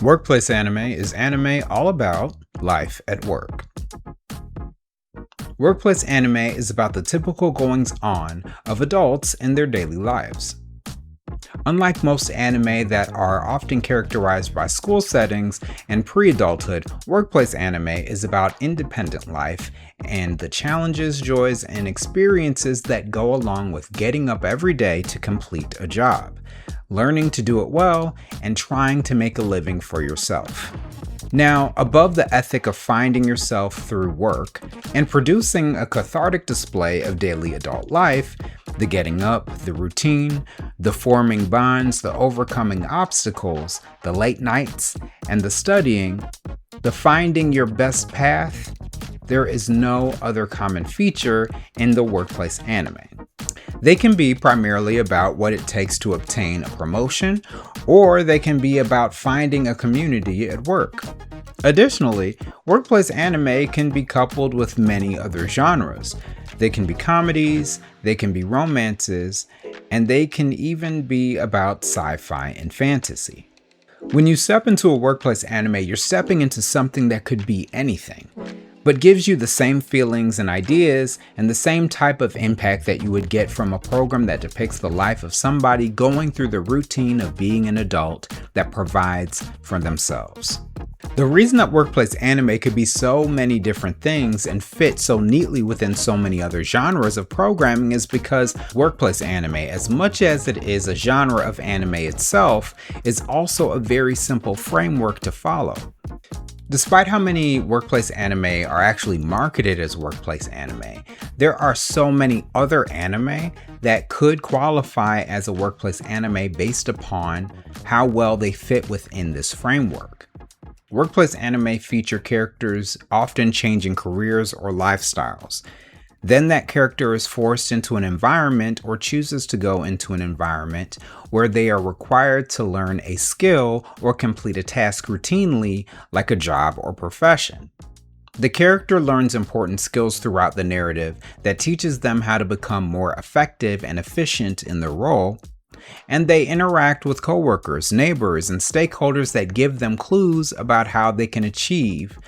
Workplace anime is anime all about life at work. Workplace anime is about the typical goings-on of adults in their daily lives. Unlike most anime that are often characterized by school settings and pre-adulthood, workplace anime is about independent life and the challenges, joys, and experiences that go along with getting up every day to complete a job, learning to do it well, and trying to make a living for yourself. Now, above the ethic of finding yourself through work and producing a cathartic display of daily adult life, the getting up, the routine, the forming bonds, the overcoming obstacles, the late nights, and the studying, the finding your best path, there is no other common feature in the workplace anime. They can be primarily about what it takes to obtain a promotion, or they can be about finding a community at work. Additionally, workplace anime can be coupled with many other genres. They can be comedies, they can be romances, and they can even be about sci-fi and fantasy. When you step into a workplace anime, you're stepping into something that could be anything, but gives you the same feelings and ideas and the same type of impact that you would get from a program that depicts the life of somebody going through the routine of being an adult that provides for themselves. The reason that workplace anime could be so many different things and fit so neatly within so many other genres of programming is because workplace anime, as much as it is a genre of anime itself, is also a very simple framework to follow. Despite how many workplace anime are actually marketed as workplace anime, there are so many other anime that could qualify as a workplace anime based upon how well they fit within this framework. Workplace anime feature characters often changing careers or lifestyles. Then that character is forced into an environment or chooses to go into an environment where they are required to learn a skill or complete a task routinely, like a job or profession. The character learns important skills throughout the narrative that teaches them how to become more effective and efficient in their role, and they interact with coworkers, neighbors, and stakeholders that give them clues about how they can achieve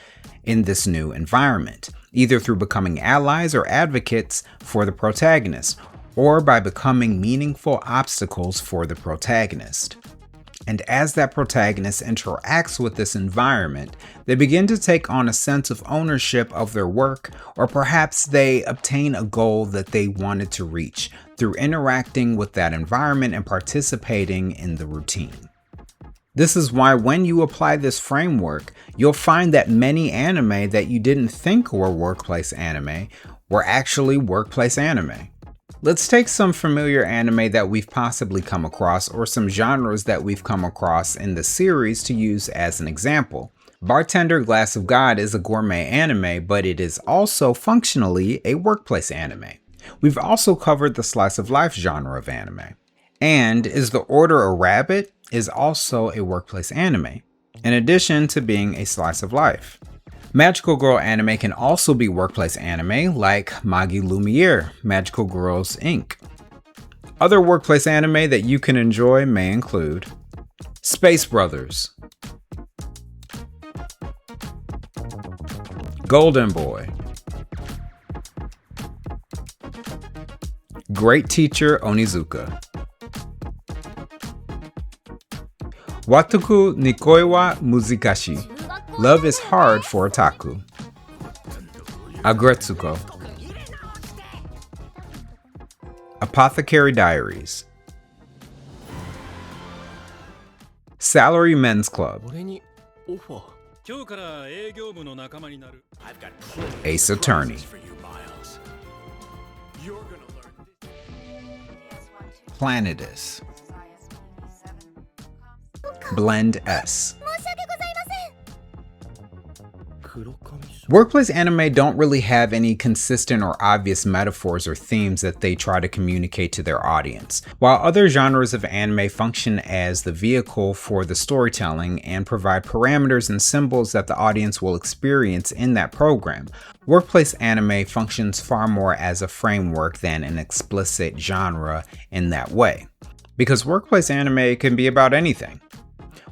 in this new environment, either through becoming allies or advocates for the protagonist, or by becoming meaningful obstacles for the protagonist. And as that protagonist interacts with this environment, they begin to take on a sense of ownership of their work, or perhaps they obtain a goal that they wanted to reach through interacting with that environment and participating in the routine. This is why when you apply this framework, you'll find that many anime that you didn't think were workplace anime were actually workplace anime. Let's take some familiar anime that we've possibly come across, or some genres that we've come across in the series to use as an example. Bartender Glass of God is a gourmet anime, but it is also functionally a workplace anime. We've also covered the slice of life genre of anime. And Is the Order a Rabbit is also a workplace anime, in addition to being a slice of life. Magical girl anime can also be workplace anime, like Magi Lumiere, Magical Girls Inc. Other workplace anime that you can enjoy may include Space Brothers, Golden Boy, Great Teacher Onizuka, Wataku Nikoi wa Muzikashi, Love is Hard for Otaku, Agretsuko, Apothecary Diaries, Salary Men's Club, Ace Attorney, Planetus, Blend S. Workplace anime don't really have any consistent or obvious metaphors or themes that they try to communicate to their audience. While other genres of anime function as the vehicle for the storytelling and provide parameters and symbols that the audience will experience in that program, workplace anime functions far more as a framework than an explicit genre in that way. Because workplace anime can be about anything.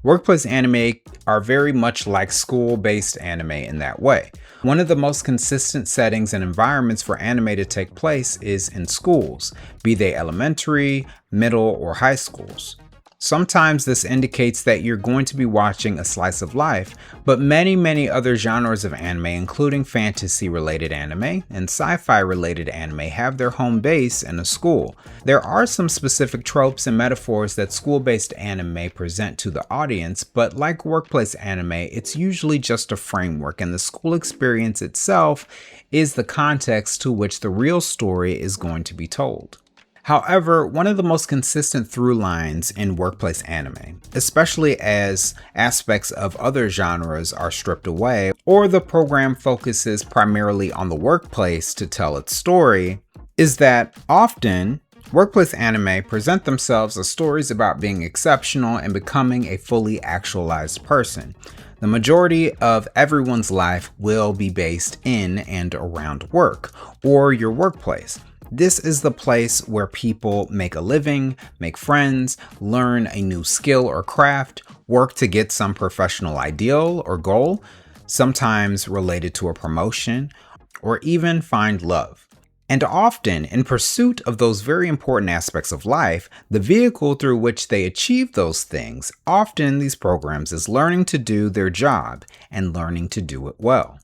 Workplace anime are very much like school-based anime in that way. One of the most consistent settings and environments for anime to take place is in schools, be they elementary, middle, or high schools. Sometimes this indicates that you're going to be watching a slice of life, but many other genres of anime, including fantasy-related anime and sci-fi-related anime, have their home base in a school. There are some specific tropes and metaphors that school-based anime present to the audience, but like workplace anime, it's usually just a framework, and the school experience itself is the context to which the real story is going to be told. However, one of the most consistent through lines in workplace anime, especially as aspects of other genres are stripped away, or the program focuses primarily on the workplace to tell its story, is that often workplace anime present themselves as stories about being exceptional and becoming a fully actualized person. The majority of everyone's life will be based in and around work, or your workplace. This is the place where people make a living, make friends, learn a new skill or craft, work to get some professional ideal or goal, sometimes related to a promotion, or even find love. And often, in pursuit of those very important aspects of life, the vehicle through which they achieve those things, often in these programs, is learning to do their job and learning to do it well.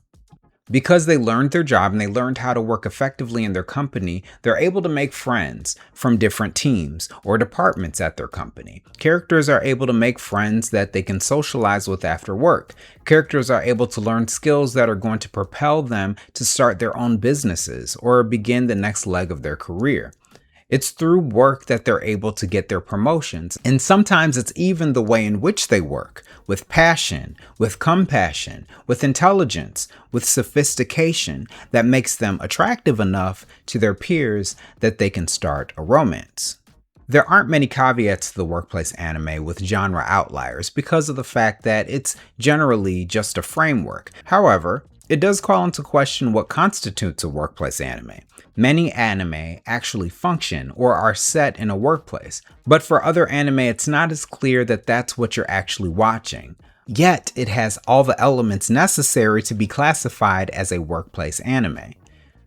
Because they learned their job and they learned how to work effectively in their company, they're able to make friends from different teams or departments at their company. Characters are able to make friends that they can socialize with after work. Characters are able to learn skills that are going to propel them to start their own businesses or begin the next leg of their career. It's through work that they're able to get their promotions, and sometimes it's even the way in which they work, with passion, with compassion, with intelligence, with sophistication, that makes them attractive enough to their peers that they can start a romance. There aren't many caveats to the workplace anime with genre outliers because of the fact that it's generally just a framework. However, it does call into question what constitutes a workplace anime. Many anime actually function or are set in a workplace, but for other anime it's not as clear that that's what you're actually watching. Yet it has all the elements necessary to be classified as a workplace anime.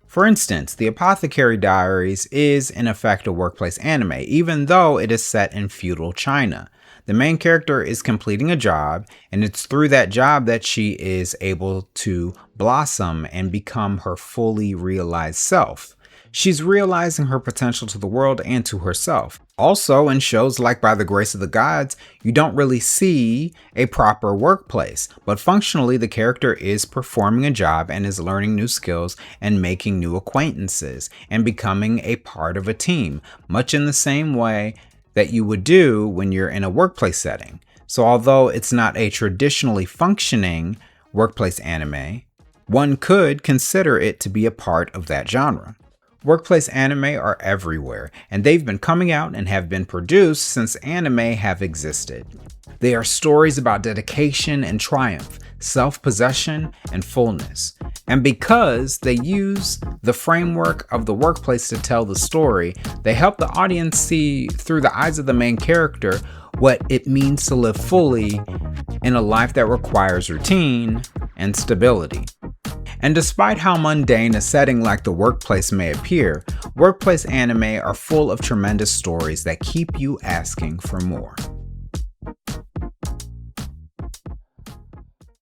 For instance, The Apothecary Diaries is in effect a workplace anime, even though it is set in feudal China. The main character is completing a job, and it's through that job that she is able to blossom and become her fully realized self. She's realizing her potential to the world and to herself. Also, in shows like By the Grace of the Gods, you don't really see a proper workplace, but functionally the character is performing a job and is learning new skills and making new acquaintances and becoming a part of a team, much in the same way that you would do when you're in a workplace setting. So although it's not a traditionally functioning workplace anime, one could consider it to be a part of that genre. Workplace anime are everywhere, and they've been coming out and have been produced since anime have existed. They are stories about dedication and triumph, self-possession and fullness. And because they use the framework of the workplace to tell the story, they help the audience see through the eyes of the main character what it means to live fully in a life that requires routine and stability. And despite how mundane a setting like the workplace may appear, workplace anime are full of tremendous stories that keep you asking for more.